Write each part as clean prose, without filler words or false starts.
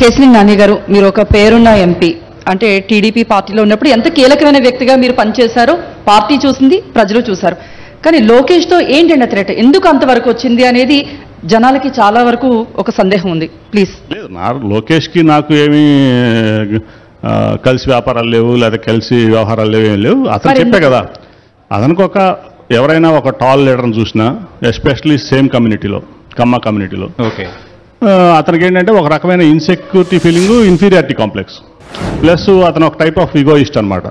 కేశినేని నాని గారు, మీరు ఒక పేరున్న ఎంపీ, అంటే టీడీపీ పార్టీలో ఉన్నప్పుడు ఎంత కీలకమైన వ్యక్తిగా మీరు పనిచేశారో పార్టీ చూసింది, ప్రజలు చూశారు. కానీ లోకేష్తో ఏంటండి థ్రెట్, ఎందుకు అంతవరకు వచ్చింది అనేది జనాలకి చాలా వరకు ఒక సందేహం ఉంది. ప్లీజ్. లేదు, లోకేష్కి నాకు ఏమీ కలిసి వ్యాపారాలు లేవు, లేదా కలిసి వ్యవహారాలు లేవు, ఏం లేవు. అతను చెప్పే కదా, అతనికి ఎవరైనా ఒక టాల్ లీడర్ని చూసినా, ఎస్పెషలీ సేమ్ కమ్యూనిటీలో, కమ్మ కమ్యూనిటీలో, ఓకే, అతనికి ఏంటంటే ఒక రకమైన insecurity feeling, inferiority complex, plus అతను ఒక టైప్ ఆఫ్ ఈగోయిస్ట్ అనమాట.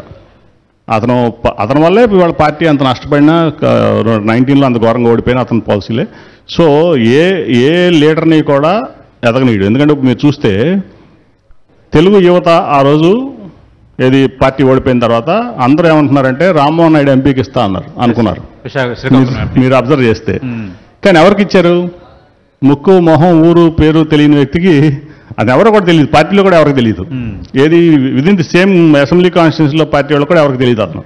అతని వల్లే ఇవాళ పార్టీ అంత నష్టపడినా, 19లో అంత ఘోరంగా ఓడిపోయినా అతని పాలసీలే. సో ఏ లీడర్ని కూడా ఎదగనీయడు. ఎందుకంటే మీరు చూస్తే తెలుగు యువత ఆ రోజు ఏది పార్టీ ఓడిపోయిన తర్వాత అందరూ ఏమంటున్నారంటే రామ్మోహన్ నాయుడు ఎంపీకి ఇస్తా అన్నారు అనుకున్నారు, మీరు అబ్జర్వ్ చేస్తే. కానీ ఎవరికి ఇచ్చారు? ముక్కు మొహం ఊరు పేరు తెలియని వ్యక్తికి, అది ఎవరో కూడా తెలియదు, పార్టీలో కూడా ఎవరికి తెలియదు. ఏది విదిన్ ది సేమ్ అసెంబ్లీ కాన్స్టిట్యూన్సీలో పార్టీ వాళ్ళు కూడా ఎవరికి తెలియదు.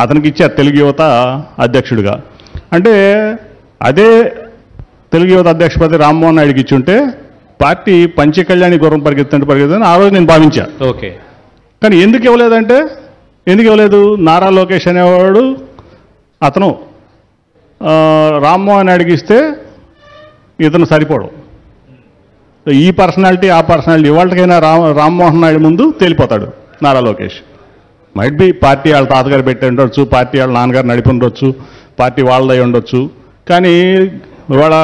అతనికి ఇచ్చారు తెలుగు యువత అధ్యక్షుడిగా. అంటే అదే తెలుగు యువత అధ్యక్ష పదవి రామ్మోహన్ నాయుడుకి ఇచ్చుంటే పార్టీ పంచకళ్యాణి గుర్రం పరిగెత్తుంటే ఆ రోజు నేను భావించా. ఓకే, కానీ ఎందుకు ఇవ్వలేదు? నారా లోకేష్ అనేవాడు అతను రామ్మోహన్ నాయుడుకి ఇస్తే ఇతను సరిపోవడం. ఈ పర్సనాలిటీ ఆ పర్సనాలిటీ ఇవాళకైనా రామ్మోహన్ నాయుడు ముందు తేలిపోతాడు Nara Lokesh. Might be party వాళ్ళ తాతగారు పెట్టి ఉండొచ్చు, పార్టీ వాళ్ళ నాన్నగారు నడిపి ఉండొచ్చు, పార్టీ వాళ్ళదై ఉండొచ్చు. కానీ ఇవాళ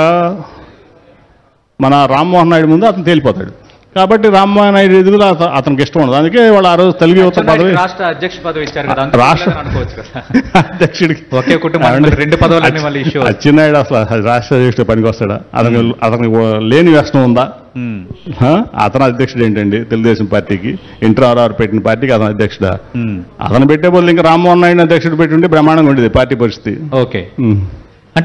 మన రామ్మోహన్ నాయుడు ముందు అతను తేలిపోతాడు. కాబట్టి రామ్మోహన్ నాయుడు ఎదుగుదల అతనికి ఇష్టం ఉండదు. అందుకే వాళ్ళ ఆ రోజు తెలుగు యువత పదవి, రాష్ట్ర అధ్యక్ష పదవి ఇచ్చారు కదా, రాష్ట్ర అధ్యక్షుడికి ఒకే కుటుంబం 2 పదవులు. అచ్చెన్నాయుడు అసలు రాష్ట్ర అధ్యక్షుడు పనికి వస్తాడా? అతనికి లేని వ్యసనం ఉందా? అతను అధ్యక్షుడు ఏంటండి తెలుగుదేశం పార్టీకి? ఎన్టీఆర్ పెట్టిన పార్టీకి అతను అధ్యక్షుడా? అతను పెట్టే బదులు ఇంకా రామ్మోహన్ నాయుడు అధ్యక్షుడు పెట్టి ఉంటే బ్రహ్మాండంగా ఉండేది పార్టీ పరిస్థితి. ఓకే.